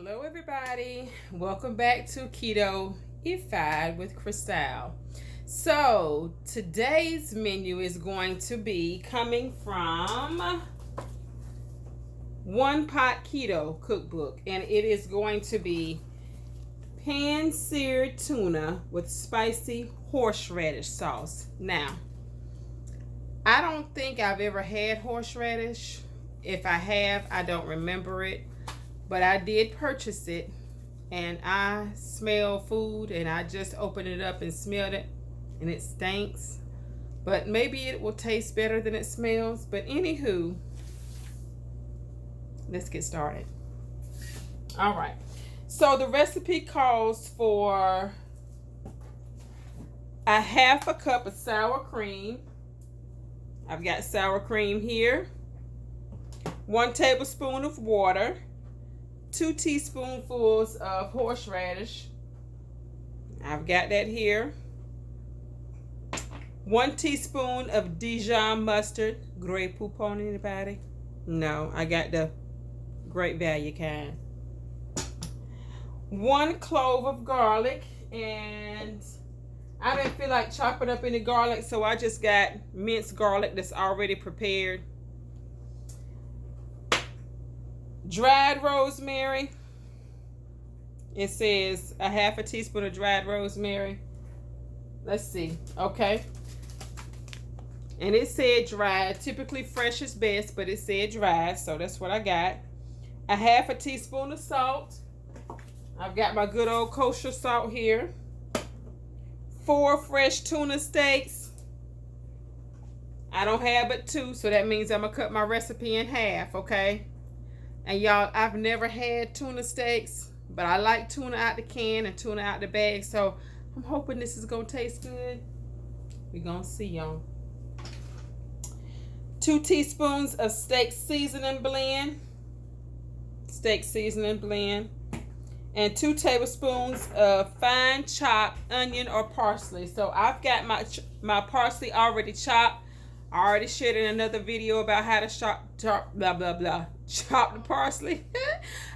Hello everybody, welcome back to Keto-ified with Crystal. So today's menu is going to be coming from Pot Keto cookbook, and it is going to be pan-seared tuna with spicy horseradish sauce. Now, I don't think I've ever had horseradish. If I have, I don't remember it. But I did purchase it, and I smell food, and I just opened it up and smelled it, and it stinks. But maybe it will taste better than it smells. But anywho, let's get started. All right. So the recipe calls for a half a cup of sour cream. I've got sour cream here. 1 tablespoon of water. 2 teaspoonfuls of horseradish. I've got that here. 1 teaspoon of Dijon mustard. Grey Poupon, anybody? No, I got the Great Value kind. 1 clove of garlic, and I didn't feel like chopping up any garlic, so I just got minced garlic that's already prepared. Dried rosemary. It says a half a teaspoon of dried rosemary. Let's see. Okay. And it said dried. Typically fresh is best, but it said dried, so that's what I got. A half a teaspoon of salt. I've got my good old kosher salt here. 4 fresh tuna steaks. I don't have but 2, so that means I'm gonna cut my recipe in half, okay? And y'all, I've never had tuna steaks, but I like tuna out the can and tuna out the bag, so I'm hoping this is gonna taste good. We're gonna see, y'all. 2 teaspoons of steak seasoning blend. And 2 tablespoons of fine chopped onion or parsley. So I've got my parsley already chopped. I already shared in another video about how to chop the parsley.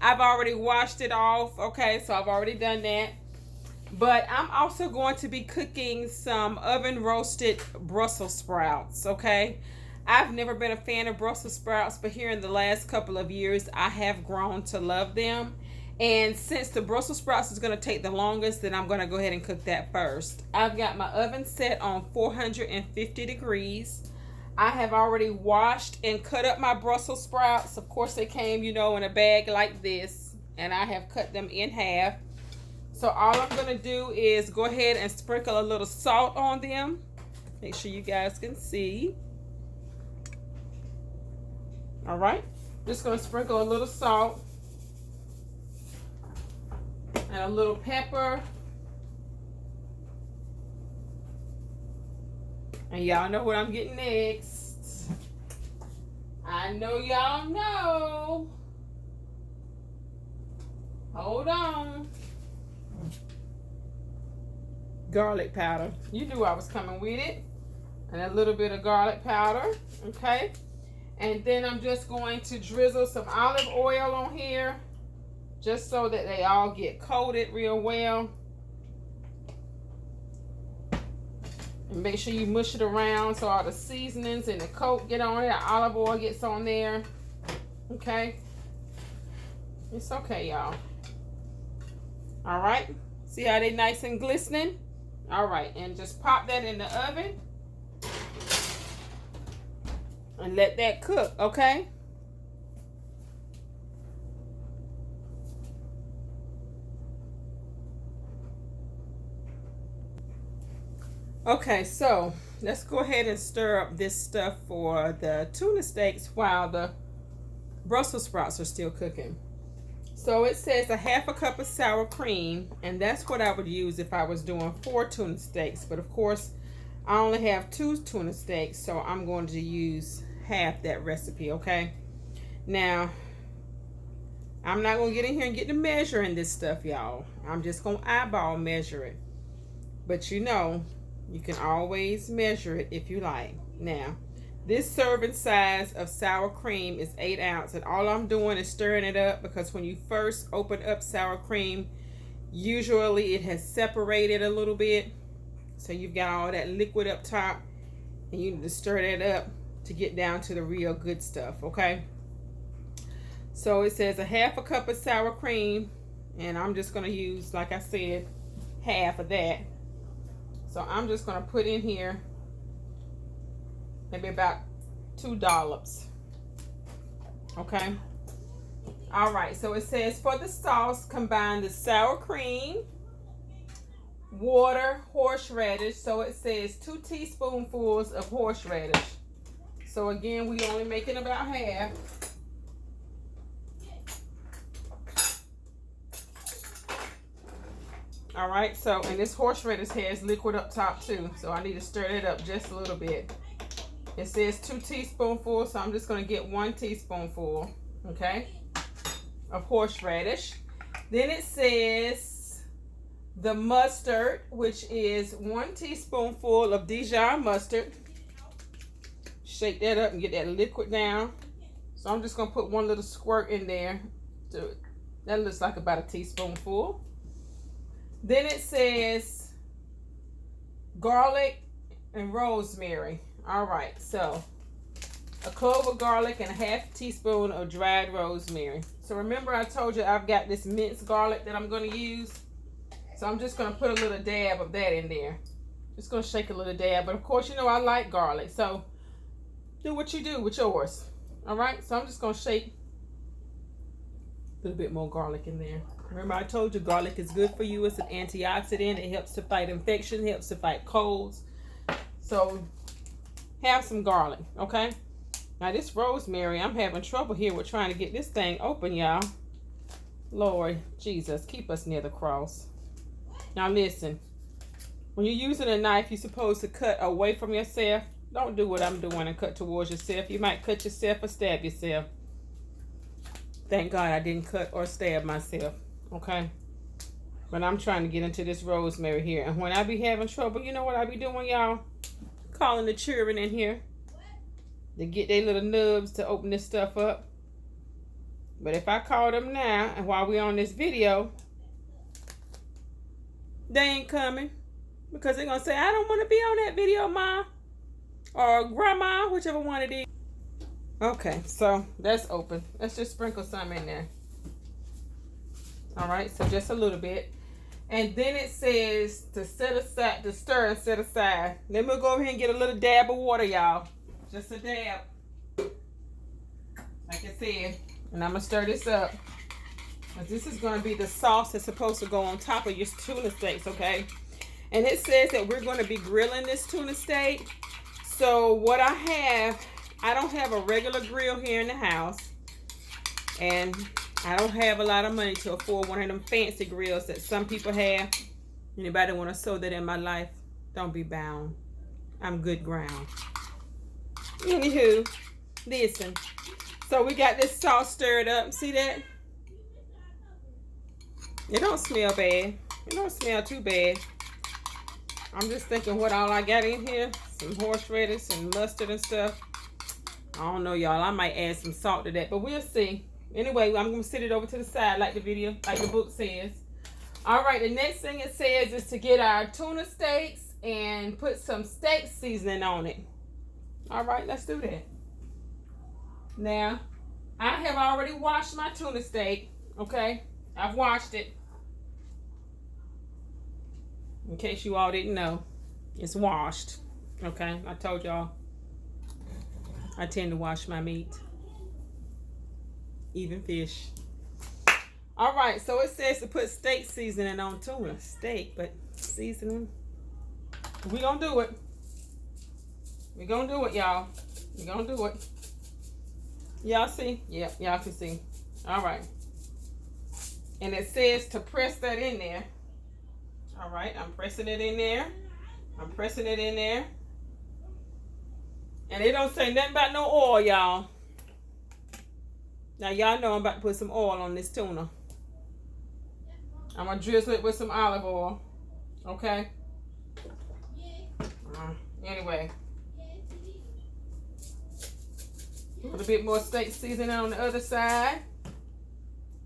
I've already washed it off. Okay, so I've already done that. But I'm also going to be cooking some oven roasted Brussels sprouts. Okay, I've never been a fan of Brussels sprouts, but here in the last couple of years I have grown to love them. And since the Brussels sprouts is going to take the longest, then I'm going to go ahead and cook that first. I've got my oven set on 450 degrees. I have already washed and cut up my Brussels sprouts. Of course, they came, in a bag like this, and I have cut them in half. So all I'm going to do is go ahead and sprinkle a little salt on them. Make sure you guys can see. All right. Just going to sprinkle a little salt and a little pepper. And y'all know what I'm getting next. I know y'all know. Hold on. Garlic powder. You knew I was coming with it. And a little bit of garlic powder. Okay. And then I'm just going to drizzle some olive oil on here, just so that they all get coated real well. And make sure you mush it around so all the seasonings and the coat get on it. The olive oil gets on there. Okay. It's okay, y'all. All right. See how they nice and glistening? All right. And just pop that in the oven. And let that cook, okay? Okay, so let's go ahead and stir up this stuff for the tuna steaks while the Brussels sprouts are still cooking. So it says a half a cup of sour cream, and that's what I would use if I was doing 4 tuna steaks. But of course, I only have 2 tuna steaks, so I'm going to use half that recipe, okay? Now, I'm not going to get in here and get the measuring this stuff, y'all. I'm just going to eyeball measure it. But you can always measure it if you like. Now, This serving size of sour cream is 8 ounces, and all I'm doing is stirring it up, because when you first open up sour cream, usually it has separated a little bit, so you've got all that liquid up top, and you need to stir that up to get down to the real good stuff. Okay, so it says a half a cup of sour cream, and I'm just going to use, like I said, half of that. So I'm just going to put in here maybe about 2 dollops. Okay. All right. So it says for the sauce, combine the sour cream, water, horseradish. So it says 2 teaspoonfuls of horseradish. So again, we only making about half. All right. So, and this horseradish has liquid up top too. So I need to stir it up just a little bit. It says 2 teaspoonfuls, so I'm just going to get 1 teaspoonful, okay, of horseradish. Then it says the mustard, which is 1 teaspoonful of Dijon mustard. Shake that up and get that liquid down. So I'm just going to put 1 little squirt in there. That looks like about a teaspoonful. Then it says garlic and rosemary. All right, so a clove of garlic and a half teaspoon of dried rosemary. So remember I told you I've got this minced garlic that I'm going to use. So I'm just going to put a little dab of that in there. Just going to shake a little dab. But of course, you know I like garlic. So do what you do with yours. All right, so I'm just going to shake a little bit more garlic in there. Remember I told you garlic is good for you. It's an antioxidant. It helps to fight infection. Helps to fight colds. So have some garlic, okay? Now this rosemary, I'm having trouble here with trying to get this thing open, y'all. Lord Jesus, keep us near the cross. Now listen, when you're using a knife, you're supposed to cut away from yourself. Don't do what I'm doing and cut towards yourself. You might cut yourself or stab yourself. Thank God I didn't cut or stab myself, okay? But I'm trying to get into this rosemary here. And when I be having trouble, you know what I be doing, y'all? Calling the children in here to get their little nubs to open this stuff up. But if I call them now, and while we're on this video, they ain't coming, because they're going to say, I don't want to be on that video, Ma, or Grandma, whichever one it is. Okay, so that's open. Let's just sprinkle some in there. All right, so just a little bit. And then it says to set aside, to stir and set aside. Let me go over here and get a little dab of water, y'all. Just a dab. Like I said. And I'm going to stir this up. Because this is going to be the sauce that's supposed to go on top of your tuna steaks, okay? And it says that we're going to be grilling this tuna steak. So what I don't have a regular grill here in the house. And I don't have a lot of money to afford one of them fancy grills that some people have. Anybody want to sow that in my life? Don't be bound. I'm good ground. Anywho, listen. So we got this sauce stirred up. See that? It don't smell bad. It don't smell too bad. I'm just thinking what all I got in here. Some horseradish and mustard and stuff. I don't know, y'all. I might add some salt to that, but we'll see. Anyway, I'm going to sit it over to the side like the book says. All right, the next thing it says is to get our tuna steaks and put some steak seasoning on it. All right, let's do that. Now, I have already washed my tuna steak, okay? I've washed it. In case you all didn't know, it's washed, okay? I told y'all I tend to wash my meat. Even fish. All right, so it says to put steak seasoning on tuna. Steak, but seasoning. We're going to do it. We're going to do it, y'all. We're going to do it. Y'all see? Yep, y'all can see. All right. And it says to press that in there. All right, I'm pressing it in there. I'm pressing it in there. And it don't say nothing about no oil, y'all. Now, y'all know I'm about to put some oil on this tuna. I'm going to drizzle it with some olive oil. Okay? Anyway. A little bit more steak seasoning on the other side.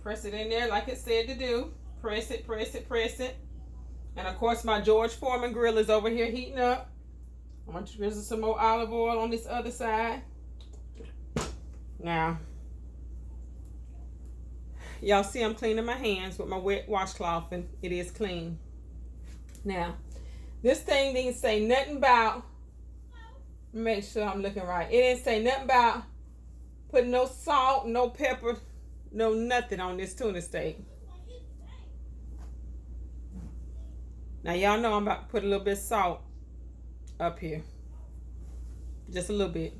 Press it in there like it said to do. Press it, press it, press it. And of course my George Foreman grill is over here heating up. I want to drizzle some more olive oil on this other side. Now, y'all see I'm cleaning my hands with my wet washcloth, and it is clean. Now, this thing didn't say nothing about, make sure I'm looking right. It didn't say nothing about putting no salt, no pepper, no nothing on this tuna steak. Now, y'all know I'm about to put a little bit of salt up here. Just a little bit.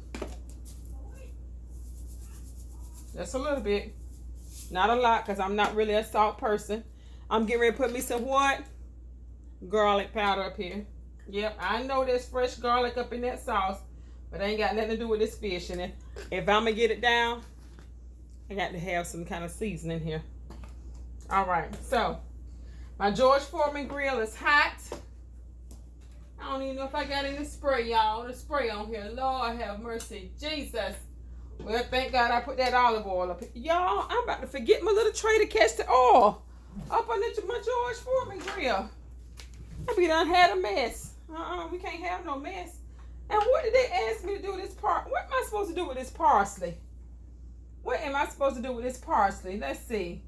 Just a little bit. Not a lot, because I'm not really a salt person. I'm getting ready to put me some what? Garlic powder up here. Yep, I know there's fresh garlic up in that sauce, but it ain't got nothing to do with this fish. And if I'm going to get it down, I got to have some kind of seasoning here. All right, so my George Foreman grill is hot. I don't even know if I got any spray, y'all. The spray on here. Lord have mercy. Jesus. Well, thank God I put that olive oil up here. Y'all, I'm about to forget my little tray to catch the oil up on my George Foreman grill. I be done had a mess. We can't have no mess. And what did they ask me to do with this part? What am I supposed to do with this parsley? What am I supposed to do with this parsley? Let's see.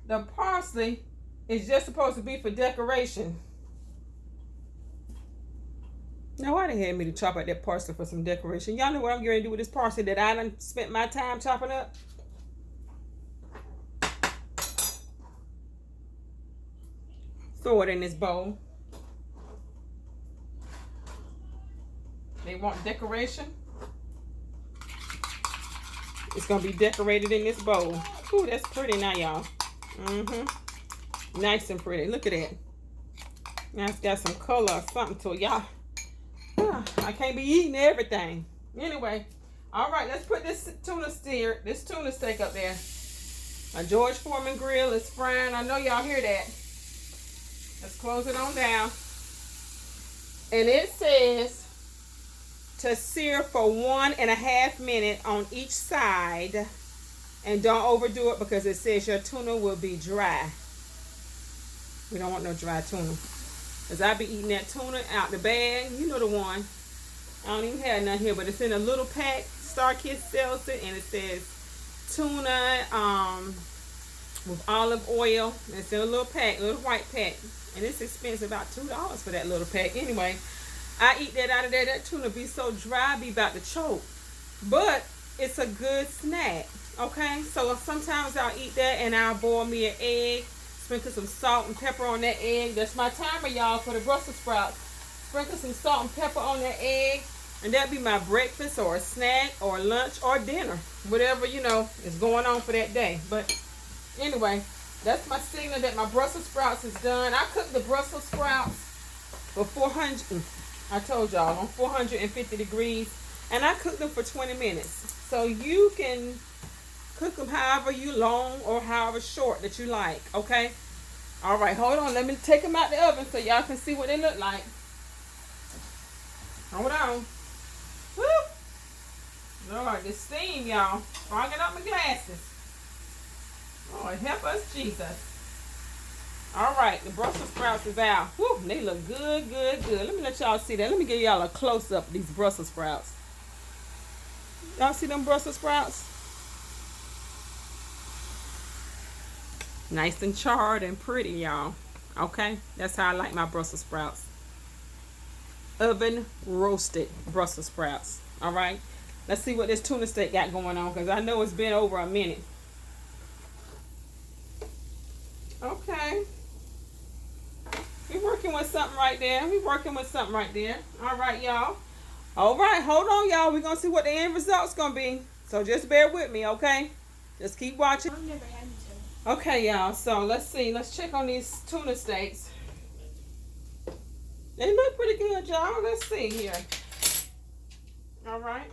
The parsley is just supposed to be for decoration. Now, why they had me to chop out that parsley for some decoration? Y'all know what I'm going to do with this parsley that I done spent my time chopping up? Throw it in this bowl. They want decoration. It's going to be decorated in this bowl. Ooh, that's pretty now, y'all. Nice and pretty. Look at that. Now it's got some color or something to it, y'all. I can't be eating everything. Anyway, all right, let's put this tuna steak up there. My George Foreman grill is frying. I know y'all hear that. Let's close it on down. And it says to sear for 1.5 minutes on each side. And don't overdo it because it says your tuna will be dry. We don't want no dry tuna. Because I be eating that tuna out the bag. You know the one. I don't even have none here, but it's in a little pack. StarKist sells it, and it says tuna with olive oil. And it's in a little pack, a little white pack. And it's expensive, about $2 for that little pack. Anyway, I eat that out of there. That tuna be so dry, I be about to choke. But it's a good snack, okay? So sometimes I'll eat that, and I'll boil me an egg. Sprinkle some salt and pepper on that egg. That's my timer, y'all, for the Brussels sprouts. Sprinkle some salt and pepper on that egg. And that'll be my breakfast or a snack or lunch or dinner. Whatever, you know, is going on for that day. But anyway, that's my signal that my Brussels sprouts is done. I cooked the Brussels sprouts for 400. I told y'all, on 450 degrees. And I cooked them for 20 minutes. So you can cook them however you long or however short that you like, okay? All right, hold on. Let me take them out the oven so y'all can see what they look like. Hold on. Woo! Lord, this steam, y'all. Fogging up my glasses. Lord, help us, Jesus. All right, the Brussels sprouts is out. Woo, they look good, good, good. Let me let y'all see that. Let me give y'all a close-up of these Brussels sprouts. Y'all see them Brussels sprouts? Nice and charred and pretty, y'all. Okay, that's how I like my Brussels sprouts. Oven roasted Brussels sprouts. All right, let's see what this tuna steak got going on, because I know it's been over a minute. Okay, we're working with something right there. We're working with something right there. All right, y'all. All right, hold on, y'all. We're gonna see what the end result's gonna be. So just bear with me, okay? Just keep watching. I've never had tuna. Okay, y'all, so let's see. Let's check on these tuna steaks. They look pretty good, y'all. Let's see here. All right.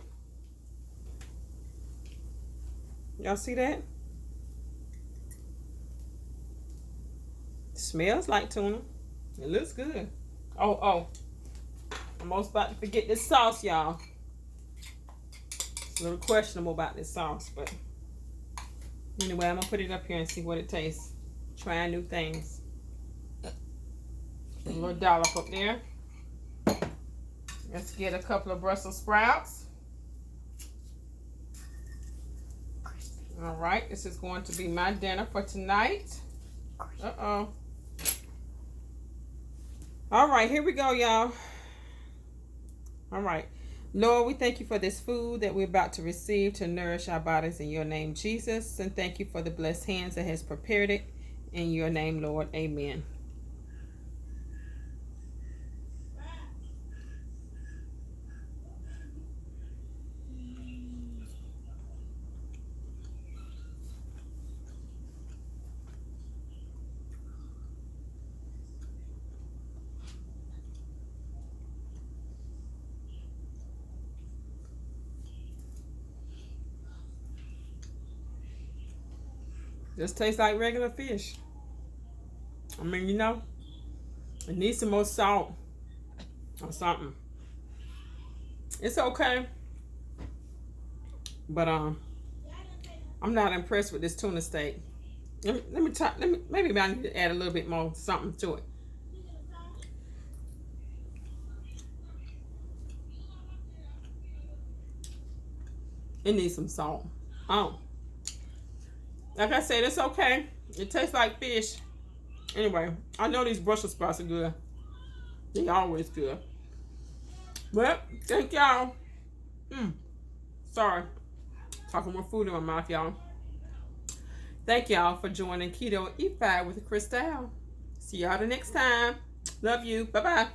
Y'all see that? Smells like tuna. It looks good. Oh. I'm almost about to forget this sauce, y'all. A little questionable about this sauce, but anyway, I'm gonna put it up here and see what it tastes. Trying new things. A little dollop up there. Let's get a couple of Brussels sprouts. All right, this is going to be my dinner for tonight. Uh-oh. All right, here we go, y'all. All right. Lord, we thank you for this food that we're about to receive to nourish our bodies in your name, Jesus. And thank you for the blessed hands that has prepared it. In your name, Lord. Amen. Just tastes like regular fish. I mean, you know, it needs some more salt or something. It's okay. But I'm not impressed with this tuna steak. Maybe I need to add a little bit more something to it. It needs some salt. Like I said, it's okay. It tastes like fish. Anyway, I know these Brussels sprouts are good. They always good. But thank y'all. Sorry. Talking more food in my mouth, y'all. Thank y'all for joining Keto-ified with Crystal. See y'all the next time. Love you. Bye-bye.